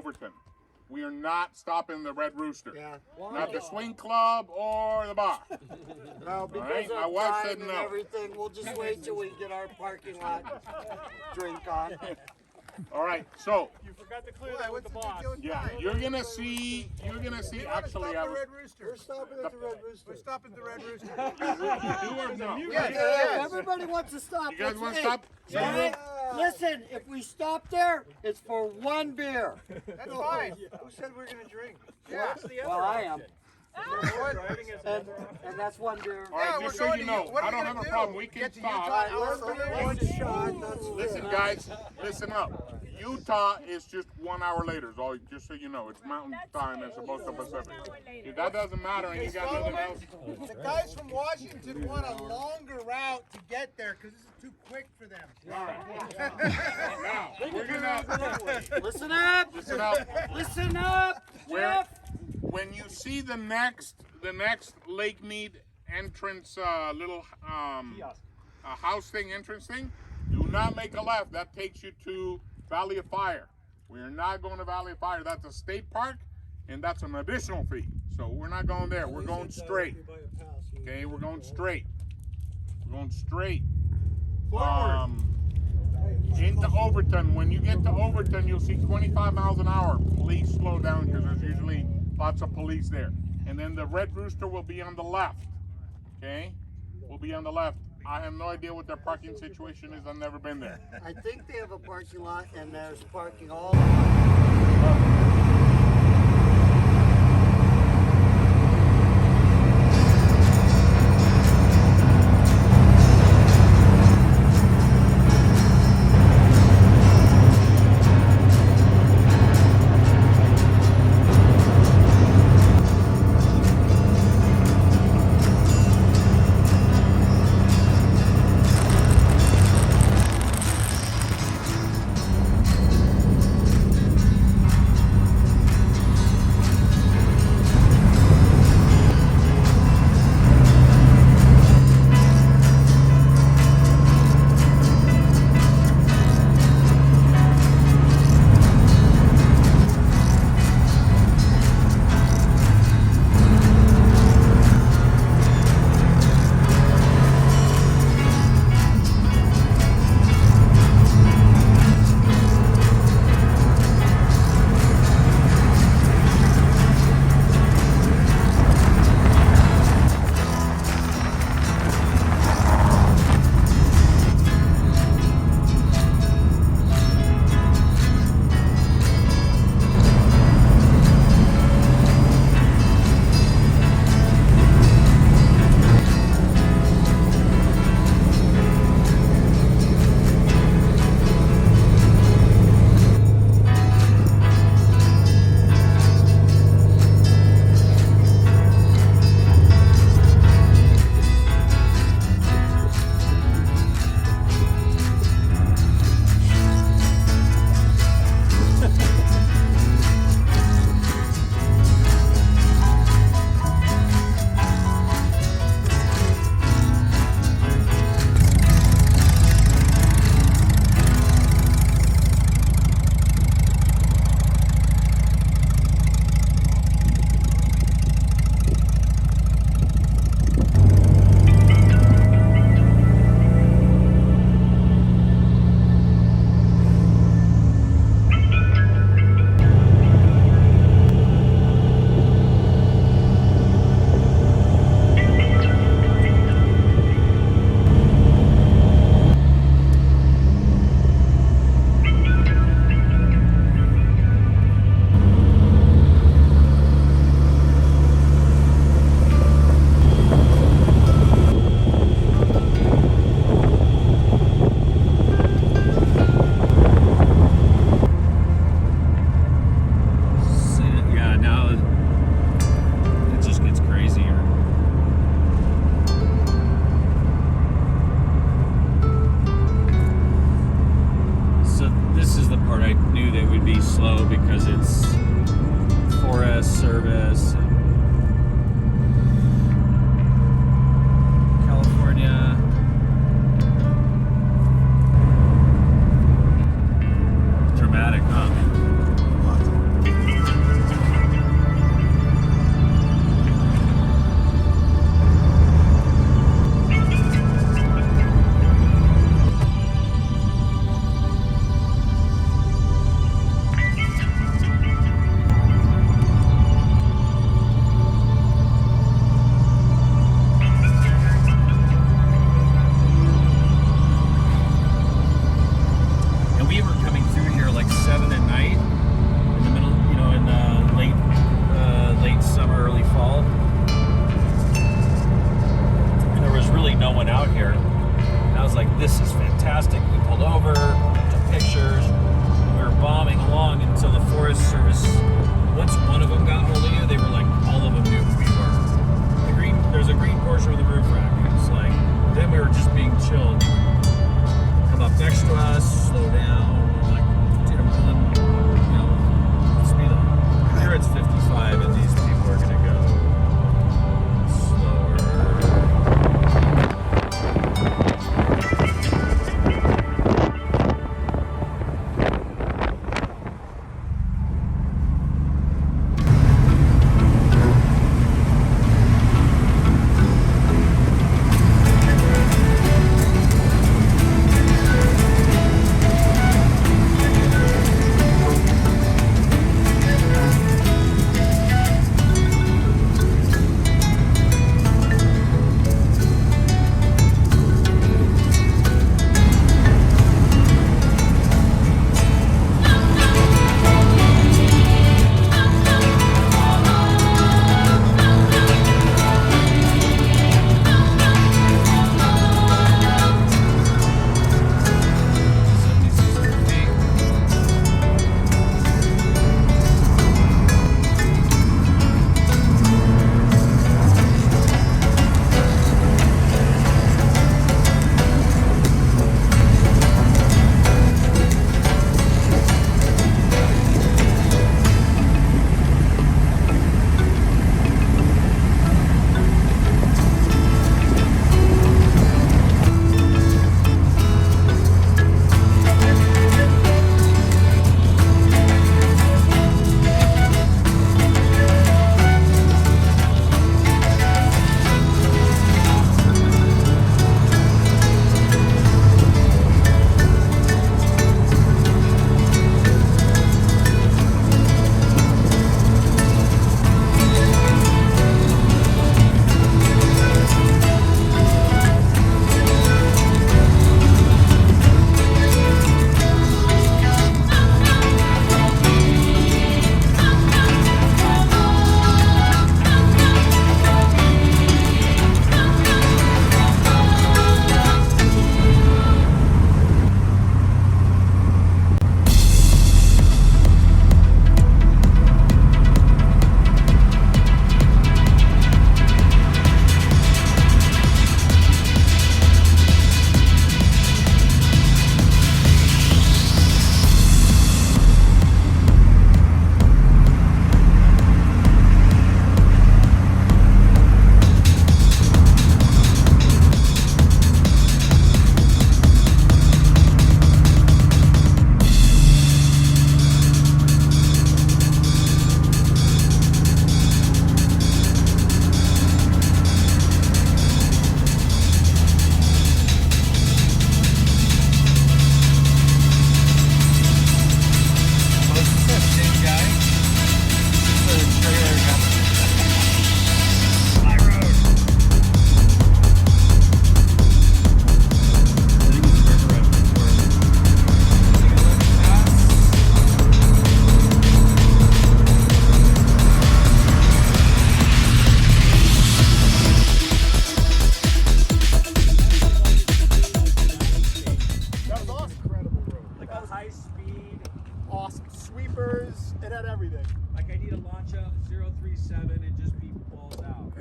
Overton. We are not stopping the Red Rooster. Yeah. Not the swing club or the bar. No, because right, my of wife time said and no. everything, we'll just wait till we get our parking lot drink on. All right, so You forgot to clear that with the boss. yeah, you're gonna see. Actually, I was. We're stopping at the Red Rooster. We're stopping the Red Rooster. You do or no? Yeah, everybody wants to stop. You guys want to Hey, stop? hey, listen, if we stop there, it's for one beer. That's fine. Who said we're gonna drink? Yeah. Well, I am. And that's one beer. All right, Yeah, just we're so going you to know, you. What are I we don't gonna have a do? problem. We can Get to stop. One shot, that's Listen, guys, listen up. Utah is just 1 hour later. So just so you know, it's Mountain Time as opposed to Pacific. If that doesn't matter, and you got nothing else. The guys from Washington want a longer route to get there because this is too quick for them. All right. Now we're gonna Listen up! listen up. Listen up! Where, when you see the next Lake Mead entrance, little house thing, entrance thing, do not make a left. That takes you to Valley of Fire. We are not going to Valley of Fire. That's a state park, and that's an additional fee. So we're not going there. We're going straight. Okay, we're going straight. We're going straight. Into Overton. When you get to Overton, you'll see 25 miles an hour. Please slow down because there's usually lots of police there. And then the Red Rooster will be on the left. Okay? Will be on the left. I have no idea what their parking situation is. I've never been there. I think they have a parking lot and there's parking all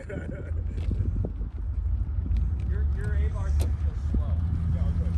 Your A bars are just slow. Yeah, good.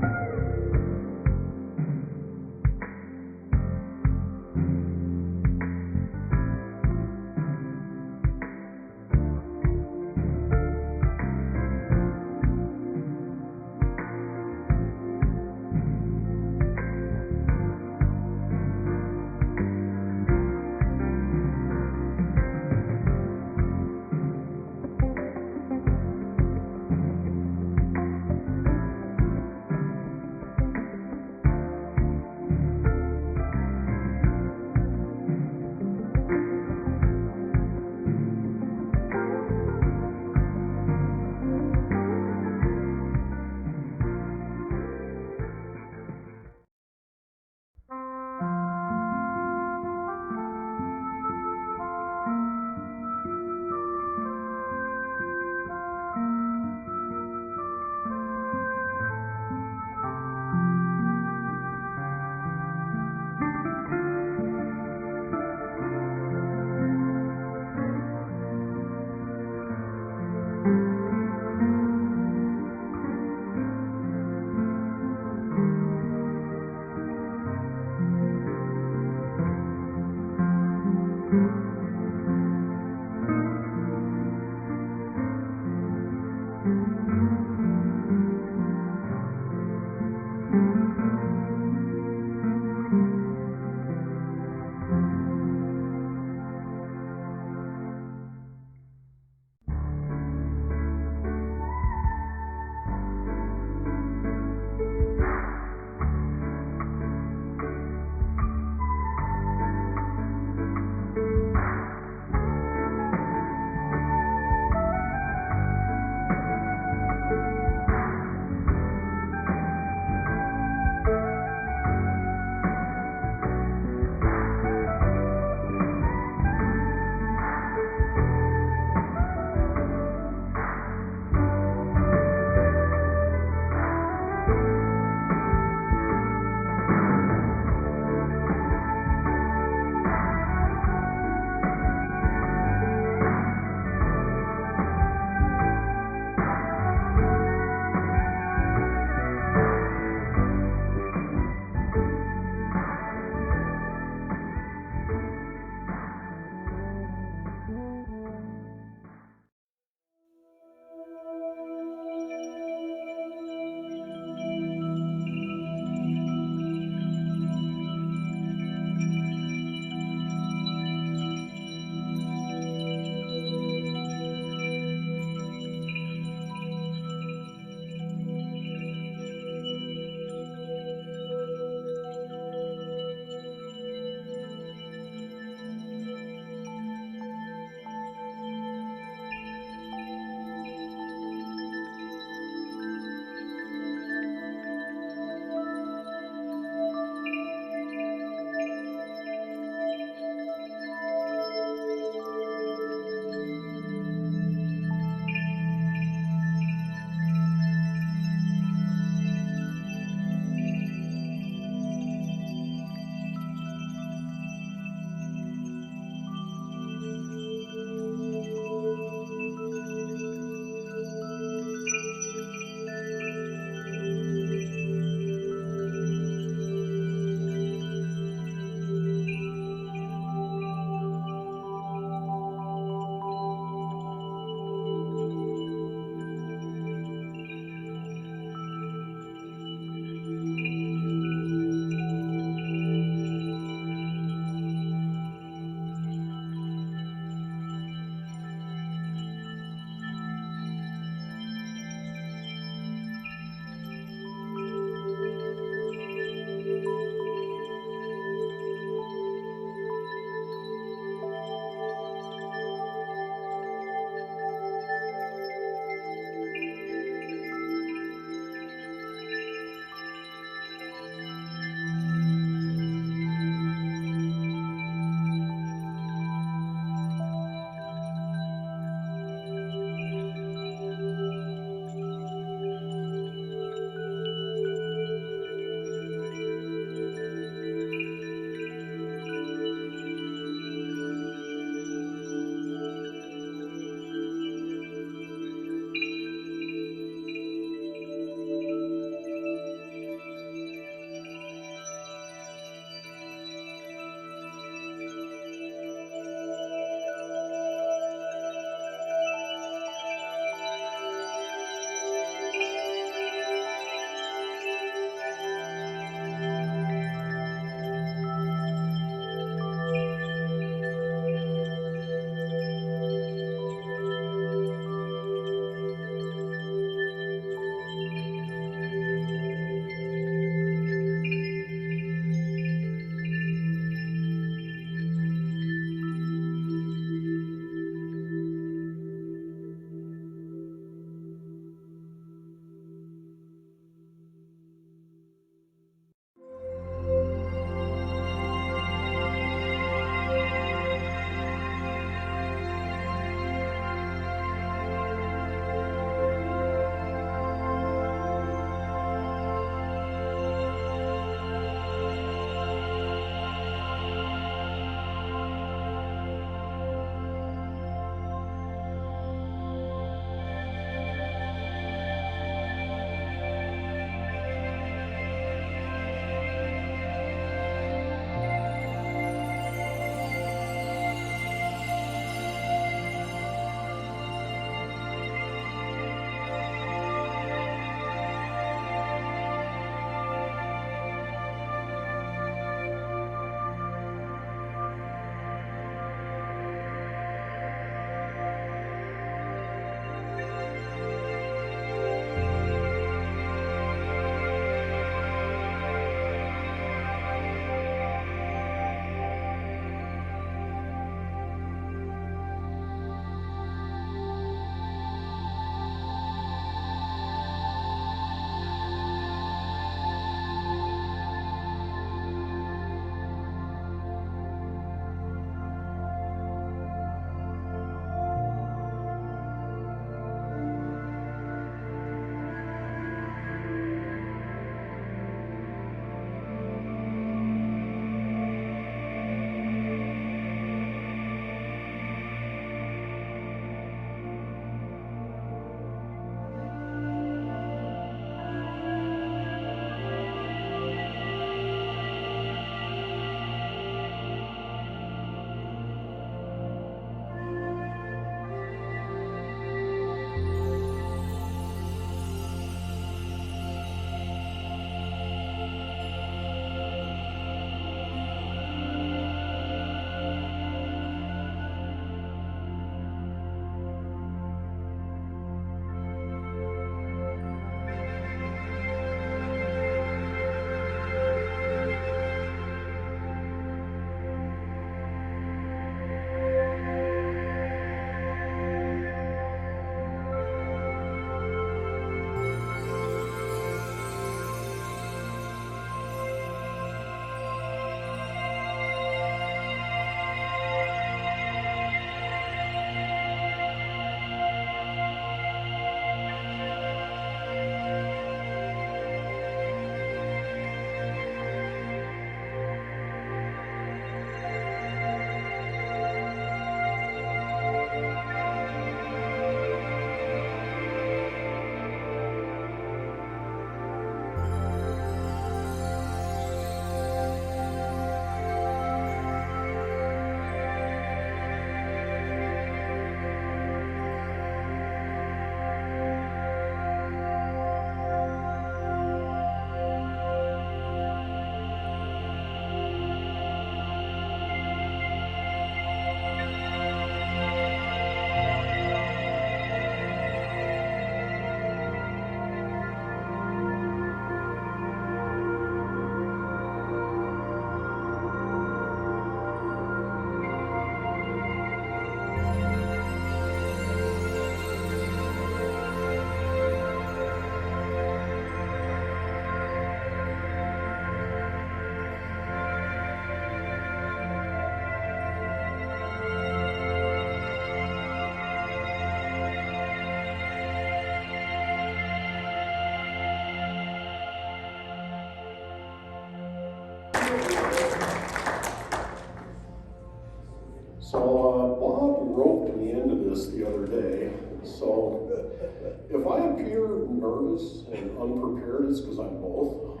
I'm here nervous and unprepared, it's because I'm both.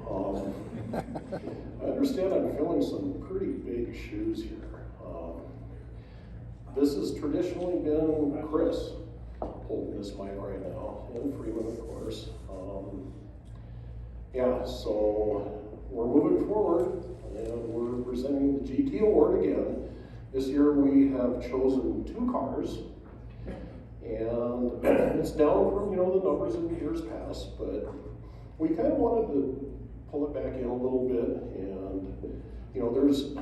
I understand I'm filling some pretty big shoes here. This has traditionally been Chris holding this mic right now, and Freeman, of course. Yeah, so we're moving forward, and we're presenting the GT Award again. This year we have chosen 2 cars, and it's down from, the numbers in years past, but we kind of wanted to pull it back in a little bit, and, there's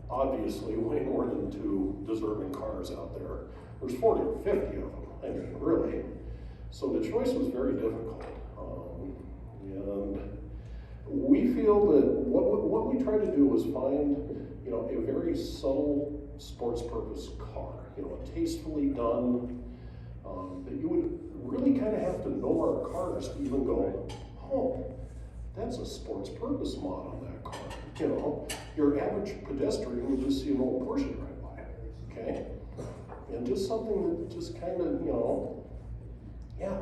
obviously way more than 2 deserving cars out there. There's 40 or 50 of them, I mean, really. So the choice was very difficult. And we feel that what we tried to do was find, a very subtle sports purpose car, tastefully done, that you would really kind of have to know our cars to even go, oh, that's a sports purpose mod on that car. Your average pedestrian would just see an old Porsche drive by, okay? And just something that just kind of, yeah,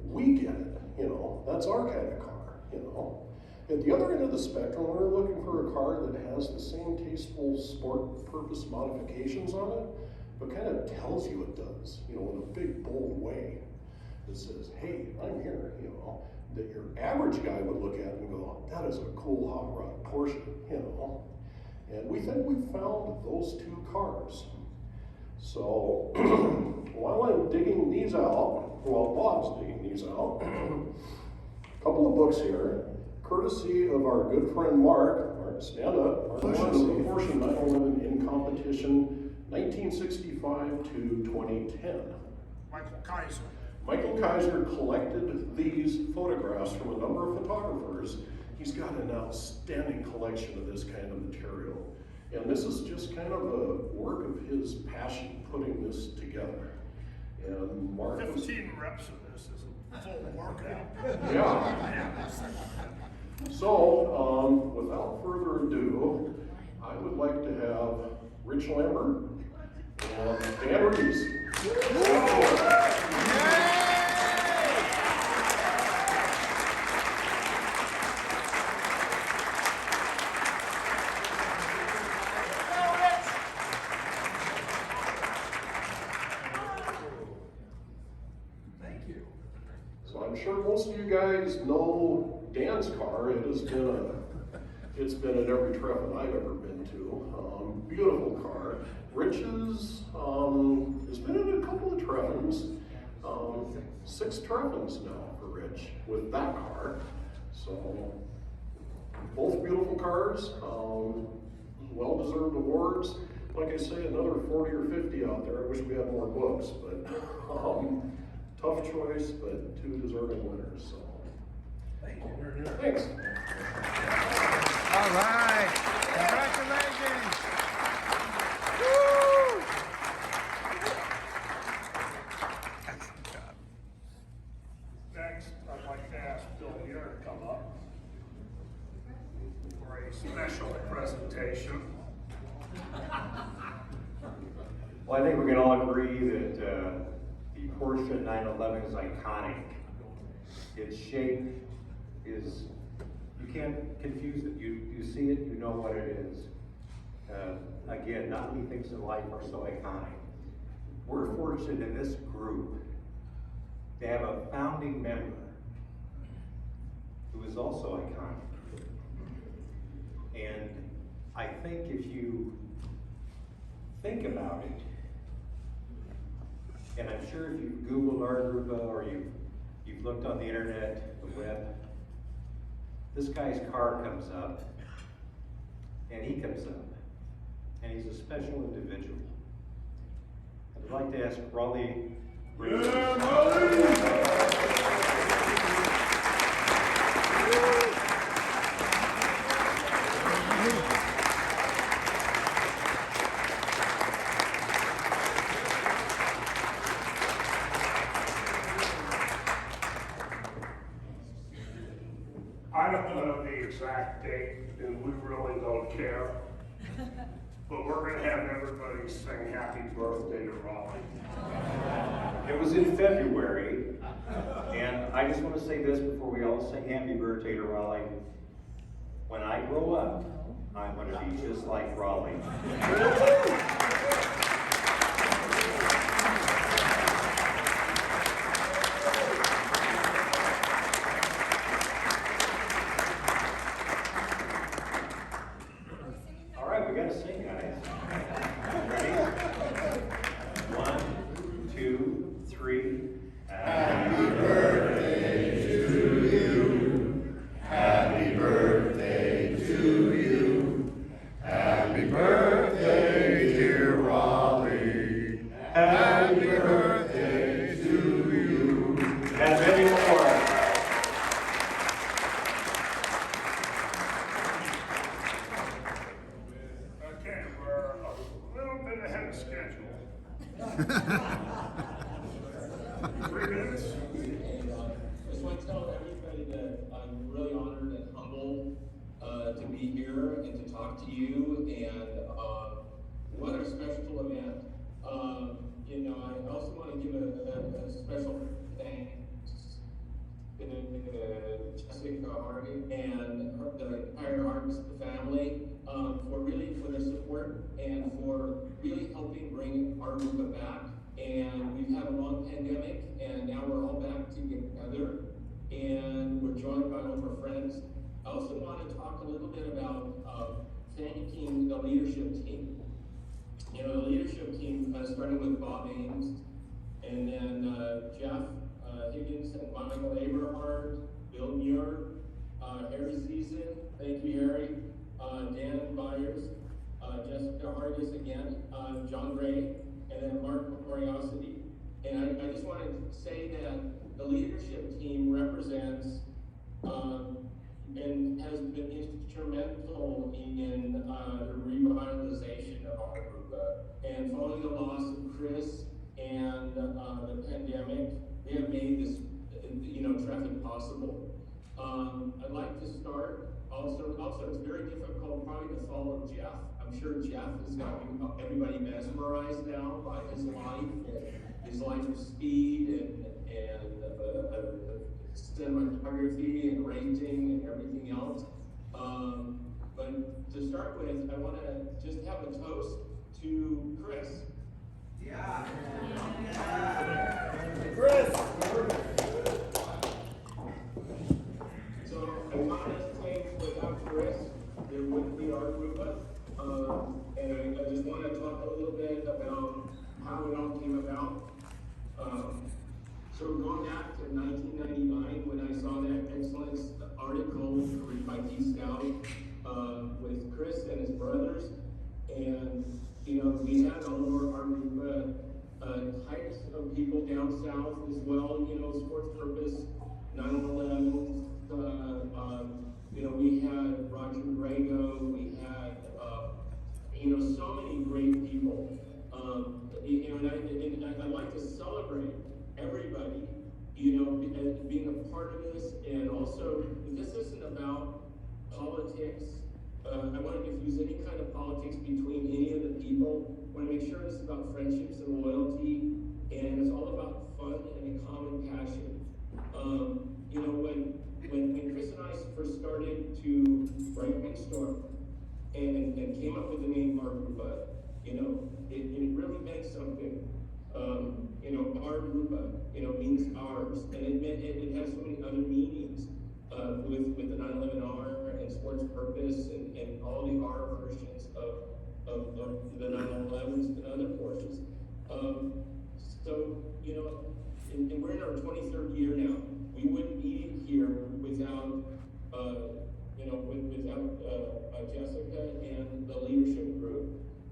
we get it, that's our kind of car, At the other end of the spectrum, we're looking for a car that has the same tasteful sport purpose modifications on it, but kind of tells you it does, in a big, bold way that says, hey, I'm here, that your average guy would look at and go, that is a cool hot rod Porsche, And we think we found those 2 cars. So while I'm digging these out, well, Bob's digging these out, a couple of books here, courtesy of our good friend Mark, stand up, Mark of the Porsche 911 in competition 1965 to 2010. Michael Kaiser. Michael Kaiser collected these photographs from a number of photographers. He's got an outstanding collection of this kind of material. And this is just kind of a work of his passion putting this together. And Mark 15 reps of this is a full workout. Yeah. So, without further ado, I would like to have Rich Lambert and Dan Reese. So I'm sure most of you guys know Dan's car. It's been at every Treffen I've ever been to. Beautiful car. Rich's has been in a couple of Treffens. 6 Treffens now for Rich with that car. So both beautiful cars, well-deserved awards. Like I say, another 40 or 50 out there. I wish we had more books, but tough choice, but 2 deserving winners. So thanks. All right. Congratulations. Woo! Excellent job. Next, I'd like to ask Bill here to come up for a special presentation. Well, I think we can all agree that the Porsche 911 is iconic. Its shape is, you can't confuse it. You see it, you know what it is. Again, not many things in life are so iconic. We're fortunate in this group to have a founding member who is also iconic. And I think if you think about it, and I'm sure if you've Googled R Gruppe or you've looked on the internet, the web, this guy's car comes up, and he comes up, and he's a special individual. I'd like to ask Raleigh. I don't know the exact date, and we really don't care. But we're gonna have everybody sing happy birthday to Raleigh. It was in February, And I just want to say this before we all sing happy birthday to Raleigh. When I grow up, I'm going to be just like Raleigh. All right, we got to sing, guys. Ready? 1, 2, 3. Happy birthday to you. Happy birthday to you. Happy birthday, dear Raleigh. Happy birthday to you. And many more. Okay, we're a little bit ahead of schedule. 3 minutes. I just want to tell everybody that I'm really honored and humbled to be here and to talk to you, and what a special event. I also want to give a special thanks to Jessica Hardy and the entire R Gruppe family for their support and for really helping bring R Gruppe back. And we've had a long pandemic, and now we're all back together, and we're joined by all of our friends. I also want to talk a little bit about thanking the leadership team. The leadership team started with Bob Ames, and then Jeff Higgins and Michael Aberhart, Bill Muir, Harry Season, thank you, Harry, Dan Byers, Jessica Hargis again, John Gray, and then Mark Curiosity. And I just want to say that the leadership team represents and has been instrumental in the revitalization of our group. And following the loss of Chris and the pandemic, they have made this, traffic possible. I'd like to start. Also, it's very difficult probably to follow Jeff. I'm sure Jeff has got everybody mesmerized now by his life of speed and cinematography and rating and everything else. But to start with, I want to just have a toast to Chris. Yeah. Chris. So I want to say without Chris, there wouldn't be R Gruppe. And I just want to talk a little bit about how it all came about. So going back to 1999, when I saw that excellence article by T-Scout with Chris and his brothers, and we had all of our Gruppe types of people down south as well. Sports purpose, 9/11. We had Roger Grego. We had so many great people. And I'd like to celebrate everybody, being a part of this, and also this isn't about politics. I want to diffuse any kind of politics between any of the people. I want to make sure this is about friendships and loyalty, and it's all about fun and a common passion. When Chris and I first started to brainstorm and came up with the name R Gruppe, it really meant something. R Gruppe, means ours, and it has so many other meanings with the 9/11 R and sports purpose and all the R versions of the 9/11s and other portions. And we're in our 23rd year now. We wouldn't be here without Jessica and the leadership group.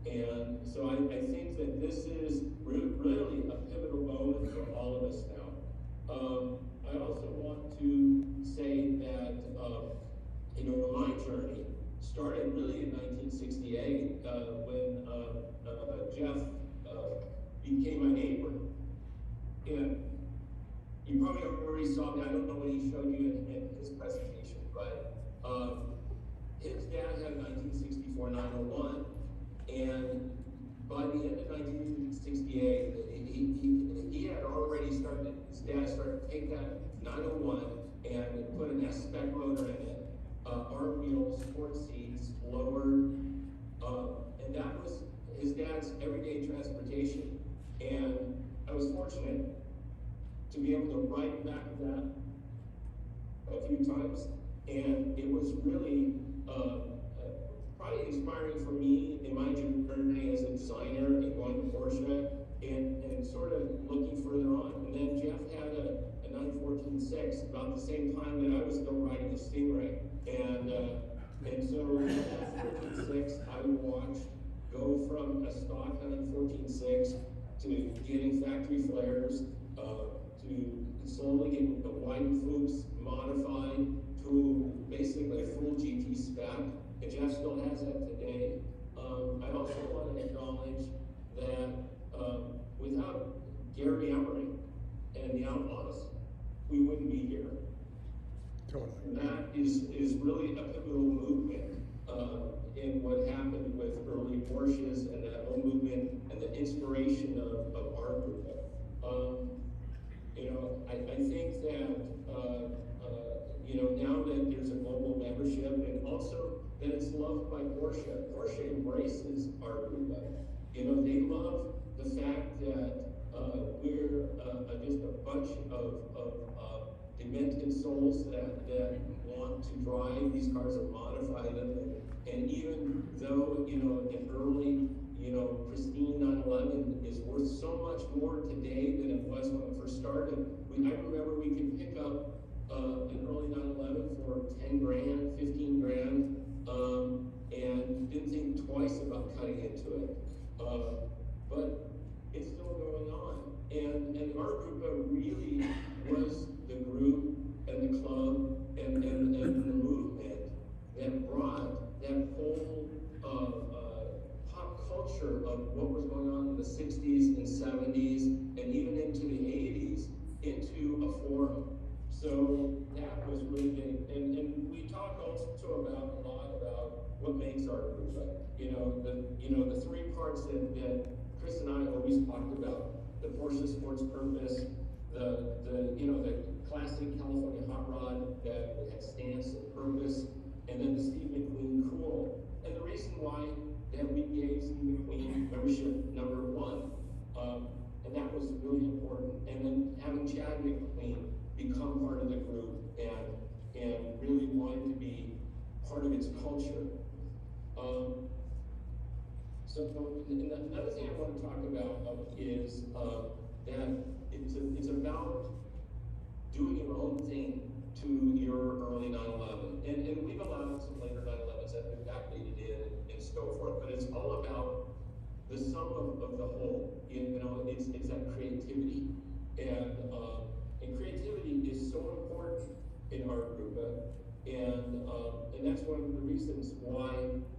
And so I think that this is really a pivotal moment for all of us now. I also want to say that, my journey started really in 1968 when Jeff became my neighbor. And you probably already saw that. I don't know what he showed you in his presentation, but his dad had 1964 9/01, and by the end of 1968, he had already started, his Dad started to take that 901 and put an S-spec motor in it, arm wheels, sport seats, lowered, and that was his dad's everyday transportation. And I was fortunate to be able to ride back of that a few times, and it was really probably inspiring for me in my journey as a designer and going to Porsche and sort of looking further on. And then Jeff had a 914.6 about the same time that I was still riding the Stingray. And so that 914.6 I would watch go from a stock 914.6 to getting factory flares, to slowly getting the wide Fuchs modified to basically a full GT spec, and Jeff still has that today. I also want to acknowledge that without Gary Emmering and the Outlaws, we wouldn't be here. Totally. And that is really a pivotal movement in what happened with early Porsches and that whole movement and the inspiration of R Gruppe. You know, I think that, you know, now that there's a global membership and also that it's loved by Porsche. Porsche embraces R Gruppe. You know, they love the fact that we're just a bunch of demented souls that want to drive these cars and modify them. And even though, you know, an early, you know, pristine 911 is worth so much more today than it was when it first started. I remember we could pick up an early 911 for 10 grand, 15 grand, and didn't think twice about cutting into it. But it's still going on. And R Gruppe really was the group and the club and the movement that brought that whole pop culture of what was going on in the 60s and 70s and even into the 80s into a forum. So that was really big. And we talk also about a lot about what makes R Gruppe. You know, the three parts that Chris and I always talked about: the Porsche Sports Purpose, the classic California hot rod that had stance and purpose, and then the Steve McQueen Cool. And the reason why that we gave Steve McQueen membership number 1, and that was really important. And then having Chad McQueen become part of the group and really wanting to be part of its culture. So another thing I want to talk about is that it's about doing your own thing to your early 911. And we've allowed some later 911s that we've backdated in and so forth, but it's all about the sum of the whole. You know, it's that creativity. And creativity is so important in R Gruppe. And that's one of the reasons why,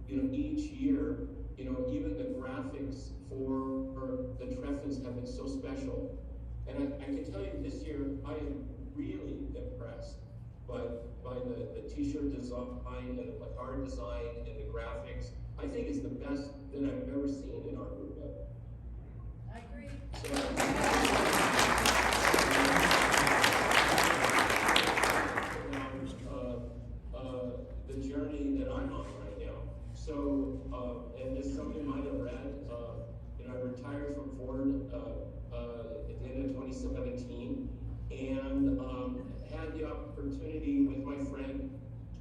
you know, each year, you know, even the graphics for the Treffens have been so special. And I can tell you this year, I am really impressed by the t-shirt design and the placard design and the graphics. I think it's the best that I've ever seen in R Gruppe. I agree. The journey that I'm on right now. So, and as somebody might have read, you know, I retired from Ford at the end of 2017, and had the opportunity with my friend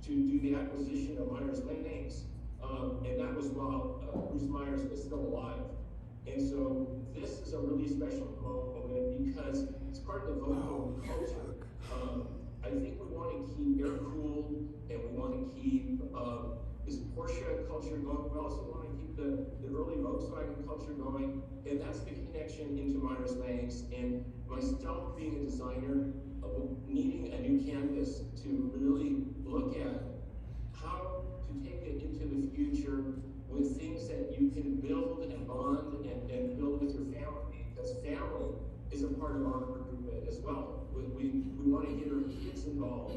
to do the acquisition of Myers-Leigh. And that was while Bruce Myers was still alive. And so this is a really special moment because it's part of the vocal culture. I think we want to keep air-cooled, and we want to keep this Porsche culture going. We also want to keep the early Volkswagen culture going, and that's the connection into Myers-Leigh. And myself being a designer, needing a new canvas to really look at how to take it into the future with things that you can build and bond and build with your family, because family is a part of our group as well. We want to get our kids involved.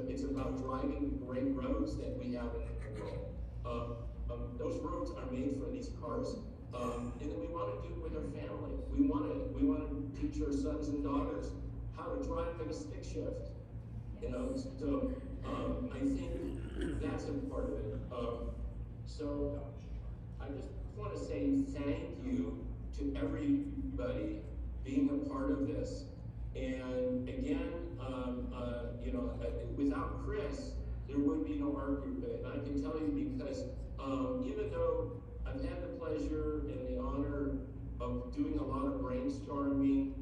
It's about driving great roads that we have in the world. Those roads are made for these cars, And then we want to do it with our family. We want to teach our sons and daughters how to drive in a stick shift. You know, so I think that's a part of it. So I just want to say thank you to everybody being a part of this. And again, you know, without Chris, there would be no R Group. And I can tell you because even though I've had the pleasure and the honor of doing a lot of brainstorming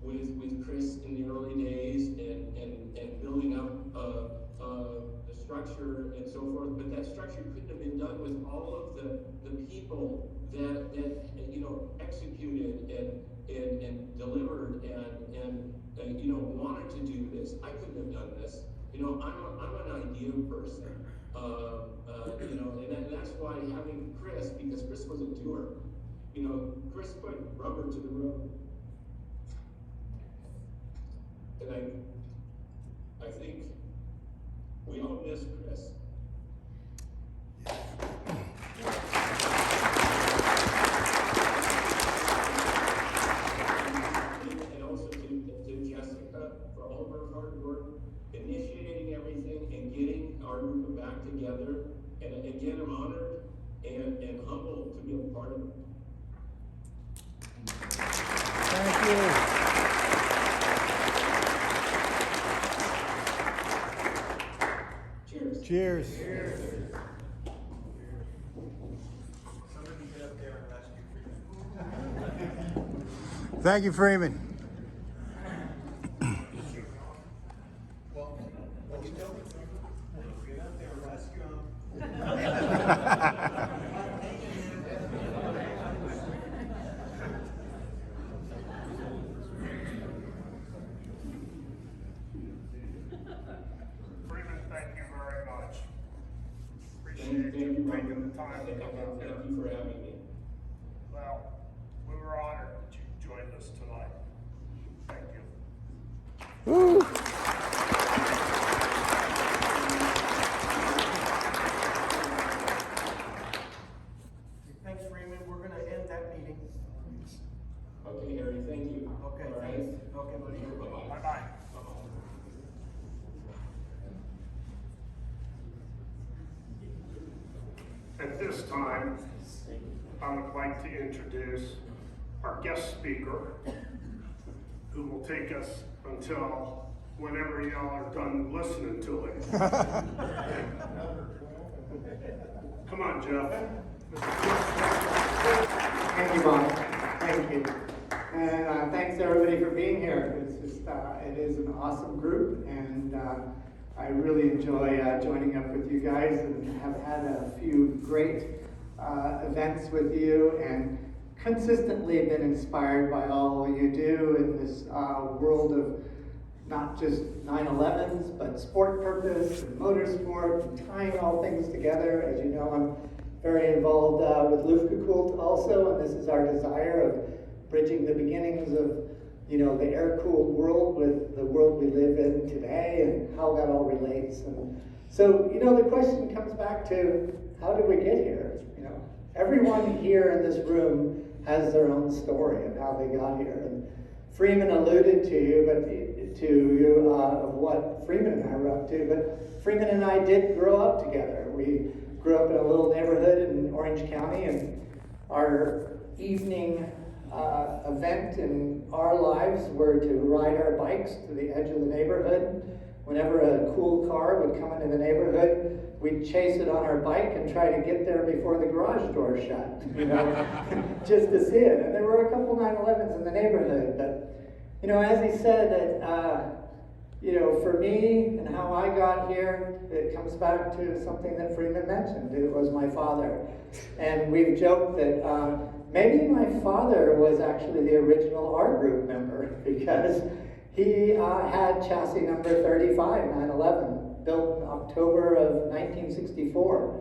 with Chris in the early days and building up the structure and so forth, but that structure couldn't have been done with all of the people that you know executed and delivered and you know wanted to do this. I couldn't have done this. You know, I'm an idea person. You know, and that's why having Chris, because Chris was a doer. You know, Chris put rubber to the road. And I think we all miss Chris. And also to Jessica for all of her hard work, initiating everything and getting our group back together. And again, I'm honored and humbled to be a part of it. Thank you. Cheers. Cheers. Thank you, Freeman. Freeman, thank you very much. Thank Appreciate you, you Robert. taking the time to come out Thank here. you for having me. Well, we were honored that you joined us tonight. Thank you. Woo. Thanks, Freeman. We're gonna end that meeting. Okay, Harry, thank you. Okay, All right. thanks. Okay, buddy. Bye-bye. Bye-bye. At this time, I would like to introduce our guest speaker, who will take us until whenever y'all are done listening to it. Come on, Jeff. Thank you, Bob. Thank you. And thanks everybody for being here. It's just, it is an awesome group, and I really enjoy joining up with you guys and have had a few great events with you and consistently been inspired by all you do in this world of not just 9/11s, but sport purpose and motorsport and tying all things together. As you know, I'm very involved with Luftgekult also, and this is our desire of bridging the beginnings of, you know, the air-cooled world with the world we live in today and how that all relates. And so, you know, the question comes back to, how did we get here? You know, everyone here in this room has their own story of how they got here. And Freeman alluded to you, of what Freeman and I were up to, but Freeman and I did grow up together. We grew up in a little neighborhood in Orange County, and our evening event in our lives were to ride our bikes to the edge of the neighborhood. Whenever a cool car would come into the neighborhood, we'd chase it on our bike and try to get there before the garage door shut, you know, just to see it. And there were a couple 9/11s in the neighborhood, but, you know, as he said, that, you know, for me and how I got here, it comes back to something that Freeman mentioned. It was my father. And we've joked that maybe my father was actually the original R Group member, because he had chassis number 35, 9/11, built in October of 1964.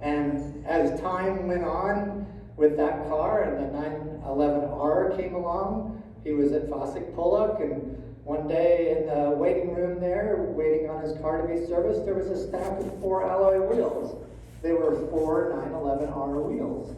And as time went on with that car and the 911R came along, he was at Fossick Pollock, and one day in the waiting room there, waiting on his car to be serviced, there was a stack of 4 alloy wheels. They were 4 911R wheels.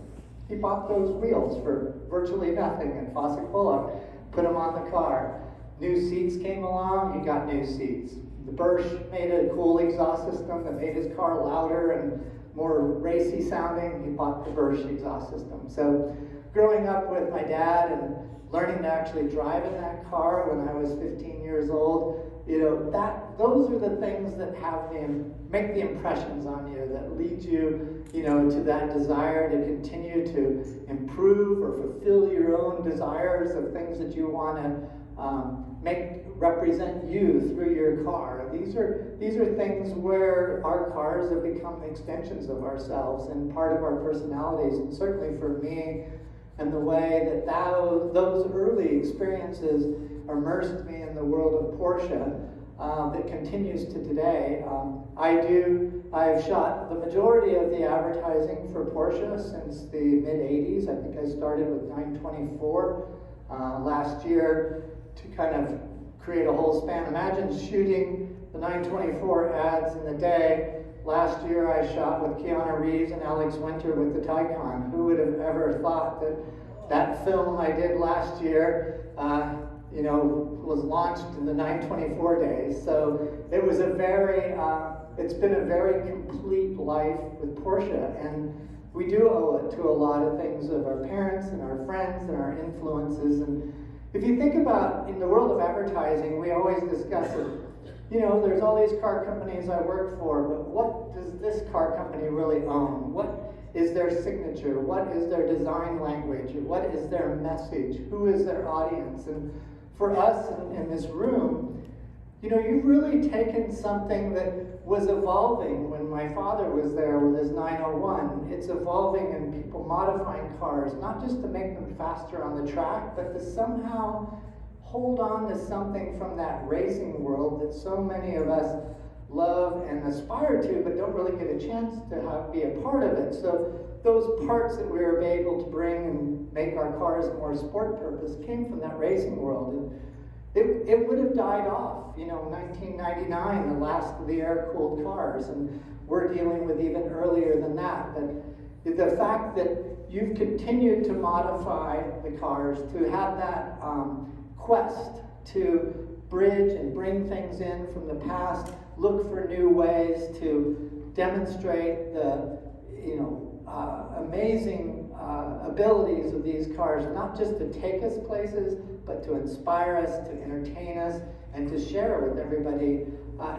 He bought those wheels for virtually nothing in Fossil Polo, put them on the car. New seats came along, he got new seats. The Bursch made a cool exhaust system that made his car louder and more racy sounding. He bought the Bursch exhaust system. So growing up with my dad and learning to actually drive in that car when I was 15 years old, you know, those are the things that make the impressions on you, that lead you, you know, to that desire to continue to improve or fulfill your own desires of things that you want to represent you through your car. These are things where our cars have become extensions of ourselves and part of our personalities. And certainly for me, and the way that those early experiences immersed me in the world of Porsche that continues to today. I've shot the majority of the advertising for Porsche since the mid-'80s. I think I started with 924 last year to kind of create a whole span. Imagine shooting the 924 ads in the day. Last year I shot with Keanu Reeves and Alex Winter with the Taycan. Who would have ever thought that film I did last year was launched in the 924 days. So it was it's been a very complete life with Porsche, and we do owe it to a lot of things of our parents and our friends and our influences. And if you think about in the world of advertising, we always discuss it. You know, there's all these car companies I work for, but what does this car company really own? What is their signature? What is their design language? What is their message? Who is their audience? And for us in this room, you know, you've really taken something that was evolving when my father was there with his 901. It's evolving and people modifying cars, not just to make them faster on the track, but to somehow hold on to something from that racing world that so many of us love and aspire to, but don't really get a chance to be a part of it. So those parts that we were able to bring and make our cars more sport purpose came from that racing world. And it would have died off, you know, 1999, the last of the air-cooled cars, and we're dealing with even earlier than that. But the fact that you've continued to modify the cars, to have that quest to bridge and bring things in from the past, look for new ways to demonstrate the amazing abilities of these cars, not just to take us places, but to inspire us, to entertain us, and to share with everybody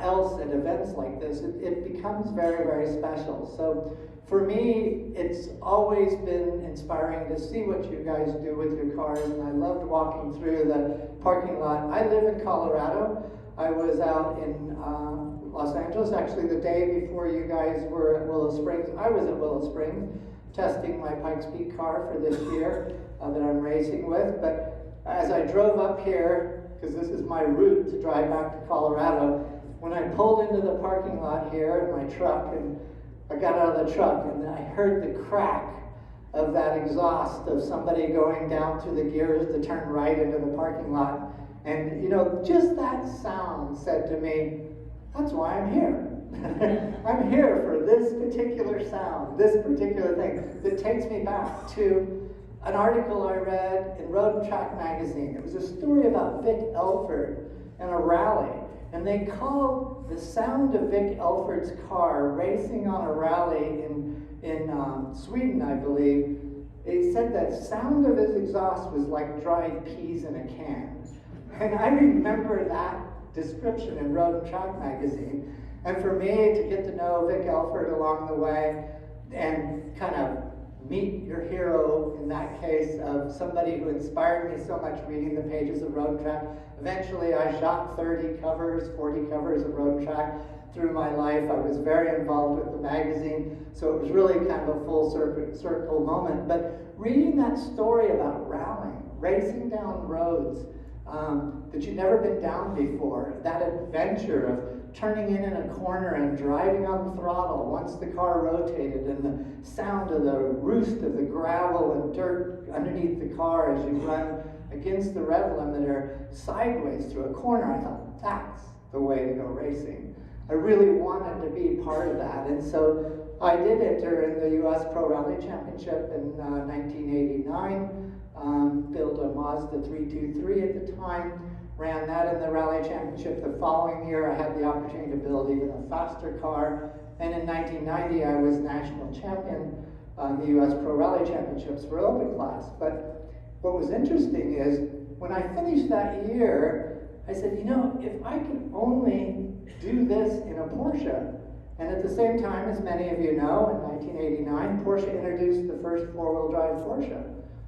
else at events like this. It becomes very, very special. So for me, it's always been inspiring to see what you guys do with your cars, and I loved walking through the parking lot. I live in Colorado. I was out in Los Angeles, actually the day before you guys were at Willow Springs. I was at Willow Springs testing my Pikes Peak car for this year that I'm racing with. But as I drove up here, because this is my route to drive back to Colorado, when I pulled into the parking lot here in my truck, and I got out of the truck, and I heard the crack of that exhaust of somebody going down through the gears to turn right into the parking lot. And, you know, just that sound said to me, that's why I'm here. I'm here for this particular sound, this particular thing that takes me back to an article I read in Road and Track magazine. It was a story about Vic Elford and a rally. And they called the sound of Vic Elford's car racing on a rally in Sweden, I believe. They said that sound of his exhaust was like dried peas in a can. And I remember that description in Road and Track magazine. And for me to get to know Vic Elford along the way and kind of meet your hero, in that case, of somebody who inspired me so much reading the pages of Road and Track. Eventually I shot 30 covers, 40 covers of Road and Track through my life. I was very involved with the magazine, so it was really kind of a full circle moment. But reading that story about rallying, racing down roads that you've never been down before, that adventure of turning in a corner and driving on the throttle once the car rotated, and the sound of the roost of the gravel and dirt underneath the car as you run against the rev limiter sideways through a corner. I thought, that's the way to go racing. I really wanted to be part of that. And so I did enter in the U.S. Pro Rally Championship in 1989, built a Mazda 323 at the time, ran that in the Rally Championship. The following year, I had the opportunity to build even a faster car. And in 1990, I was national champion on the U.S. Pro Rally Championships for open class. But what was interesting is, when I finished that year, I said, you know, if I could only do this in a Porsche. And at the same time, as many of you know, in 1989, Porsche introduced the first four-wheel drive Porsche.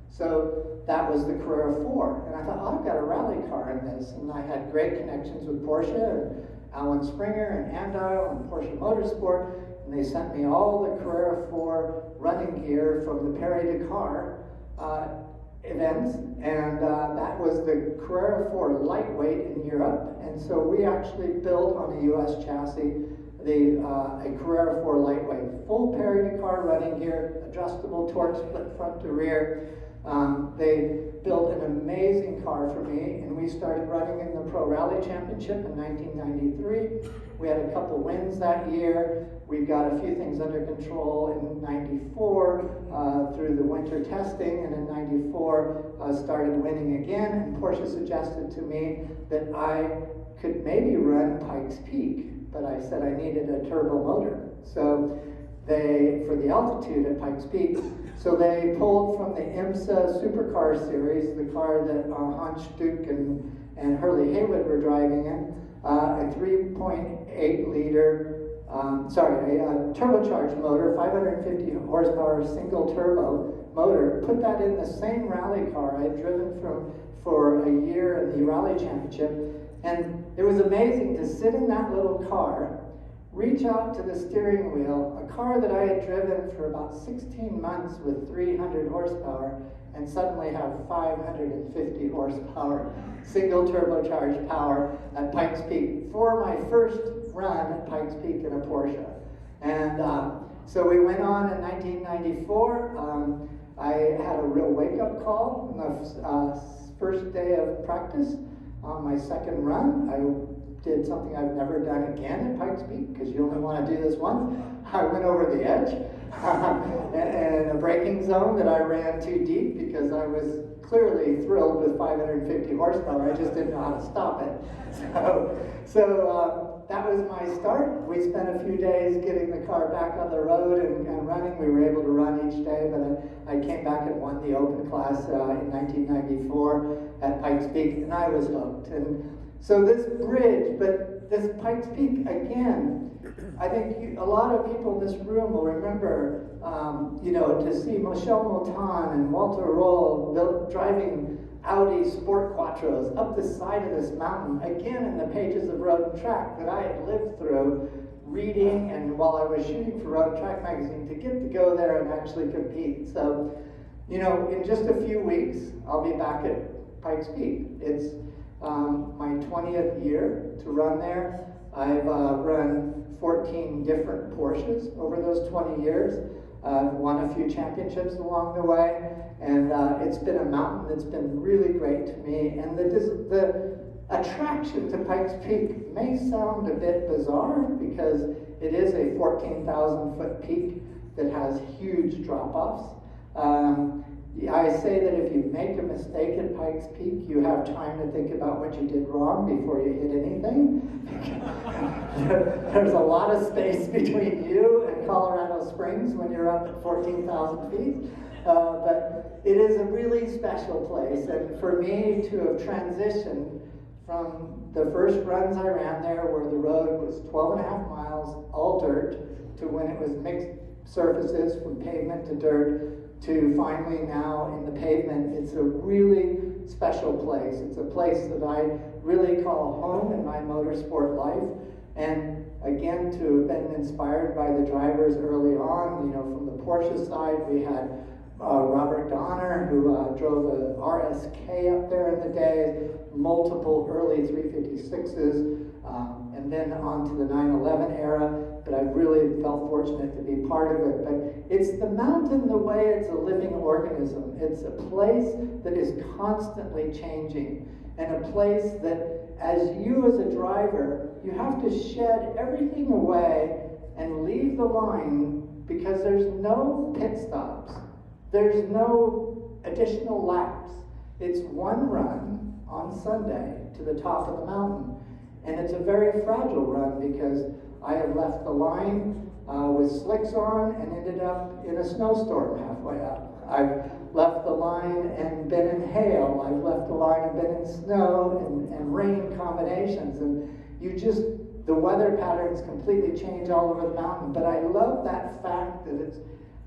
So that was the Carrera 4. And I thought, oh, I've got a rally car in this. And I had great connections with Porsche and Alan Springer and Andile and Porsche Motorsport. And they sent me all the Carrera 4 running gear from the Paris Dakar events. And that was the Carrera 4 lightweight in Europe. And so we actually built on a US chassis a Carrera 4 lightweight, full Paris Dakar running gear, adjustable torque split front to rear. They built an amazing car for me, and we started running in the Pro Rally Championship in 1993. We had a couple wins that year. We got a few things under control in 94 through the winter testing, and in 94 started winning again, and Porsche suggested to me that I could maybe run Pikes Peak, but I said I needed a turbo motor. So they, for the altitude at Pikes Peak, so they pulled from the IMSA Supercar Series, the car that Hans Stuck and Hurley Haywood were driving in, a 3.8 liter, a turbocharged motor, 550 horsepower single turbo motor, put that in the same rally car I'd driven for a year in the Rally Championship. And it was amazing to sit in that little car, reach out to the steering wheel, a car that I had driven for about 16 months with 300 horsepower, and suddenly have 550 horsepower, single turbocharged power at Pikes Peak for my first run at Pikes Peak in a Porsche. And so we went on in 1994. I had a real wake-up call on the first day of practice. On my second run, I did something I've never done again at Pikes Peak, because you only want to do this once. I went over the edge in a braking zone that I ran too deep, because I was clearly thrilled with 550 horsepower. I just didn't know how to stop it. So that was my start. We spent a few days getting the car back on the road and running. We were able to run each day, but I came back and won the open class in 1994 at Pikes Peak, and I was hooked. And so this bridge, but this Pikes Peak, again, I think a lot of people in this room will remember, to see Michel Moulton and Walter Roll driving Audi Sport Quattros up the side of this mountain, again in the pages of Road and Track that I had lived through, reading, and while I was shooting for Road and Track magazine, to get to go there and actually compete. So, in just a few weeks, I'll be back at Pikes Peak. It's my 20th year to run there. I've run 14 different Porsches over those 20 years. I've won a few championships along the way, and it's been a mountain that's been really great to me. And the attraction to Pikes Peak may sound a bit bizarre, because it is a 14,000-foot peak that has huge drop-offs. I say that if you make a mistake at Pikes Peak, you have time to think about what you did wrong before you hit anything. There's a lot of space between you and Colorado Springs when you're up at 14,000 feet. But it is a really special place. And for me to have transitioned from the first runs I ran there, where the road was 12 and a half miles, all dirt, to when it was mixed surfaces from pavement to dirt, to finally now in the pavement, it's a really special place. It's a place that I really call home in my motorsport life. And again, to have been inspired by the drivers early on, from the Porsche side, we had Robert Donner, who drove a RSK up there in the day, multiple early 356s, and then on to the 911 era. But I really felt fortunate to be part of it. But it's the mountain the way it's a living organism. It's a place that is constantly changing, and a place that, as you as a driver, you have to shed everything away and leave the line because there's no pit stops. There's no additional laps. It's one run on Sunday to the top of the mountain. And it's a very fragile run because I have left the line with slicks on and ended up in a snowstorm halfway up. I've left the line and been in hail. I've left the line and been in snow and rain combinations. And the weather patterns completely change all over the mountain. But I love that fact that it's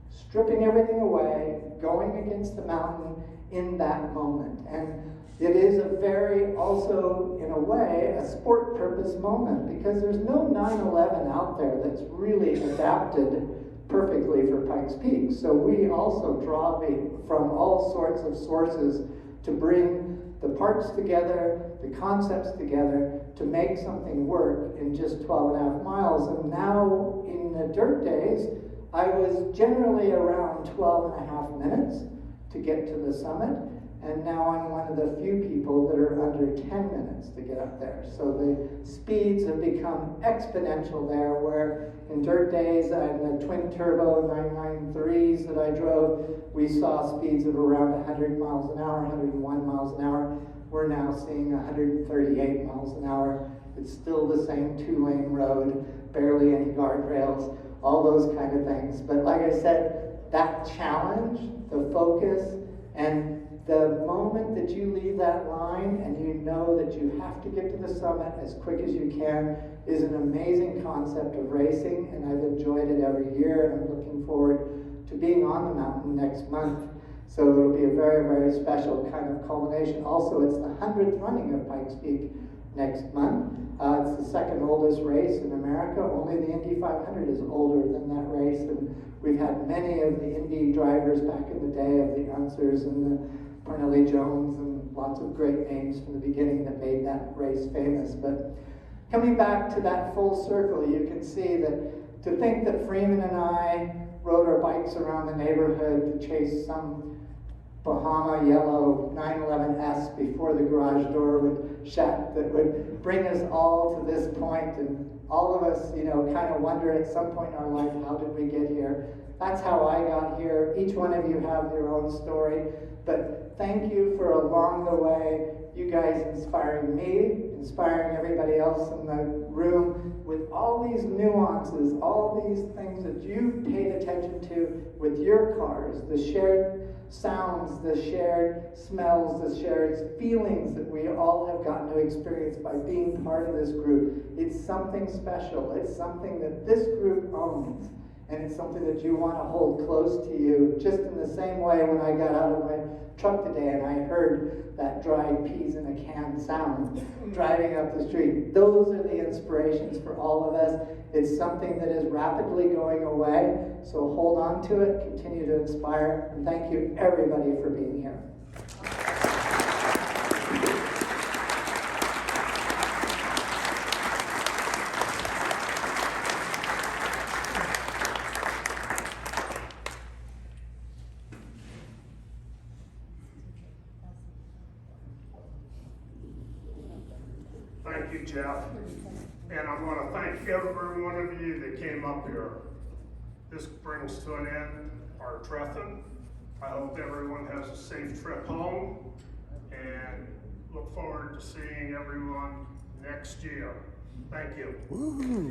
stripping everything away, going against the mountain in that moment. And it is a very, also, in a way, a sport purpose moment, because there's no 911 out there that's really adapted perfectly for Pikes Peak. So we also draw from all sorts of sources to bring the parts together, the concepts together, to make something work in just 12 and a half miles. And now, in the dirt days, I was generally around 12 and a half minutes to get to the summit. And now I'm one of the few people that are under 10 minutes to get up there. So the speeds have become exponential there, where in dirt days, in the twin turbo 993s that I drove, we saw speeds of around 100 miles an hour, 101 miles an hour. We're now seeing 138 miles an hour. It's still the same 2-lane road, barely any guardrails, all those kind of things. But like I said, that challenge, the focus, and the moment that you leave that line and you know that you have to get to the summit as quick as you can is an amazing concept of racing, and I've enjoyed it every year, and I'm looking forward to being on the mountain next month. So it'll be a very, very special kind of culmination. Also, it's the 100th running of Pikes Peak next month. It's the second oldest race in America. Only the Indy 500 is older than that race, and we've had many of the Indy drivers back in the day, of the Unsers and the Parnelli Jones, and lots of great names from the beginning that made that race famous. But coming back to that full circle, you can see that to think that Freeman and I rode our bikes around the neighborhood to chase some Bahama yellow 911S before the garage door would shut, that would bring us all to this point, and all of us, kind of wonder at some point in our life, how did we get here? That's how I got here. Each one of you have your own story, but thank you for along the way, you guys inspiring me, inspiring everybody else in the room with all these nuances, all these things that you've paid attention to with your cars, the shared sounds, the shared smells, the shared feelings that we all have gotten to experience by being part of this group. It's something special. It's something that this group owns. And it's something that you want to hold close to you, just in the same way when I got out of my truck today and I heard that dried peas in a can sound driving up the street. Those are the inspirations for all of us. It's something that is rapidly going away, so hold on to it, continue to inspire, and thank you everybody for being here. Thank you, Jeff. And I want to thank every one of you that came up here. This brings to an end our Treffen. I hope everyone has a safe trip home, and look forward to seeing everyone next year. Thank you. Woo-hoo.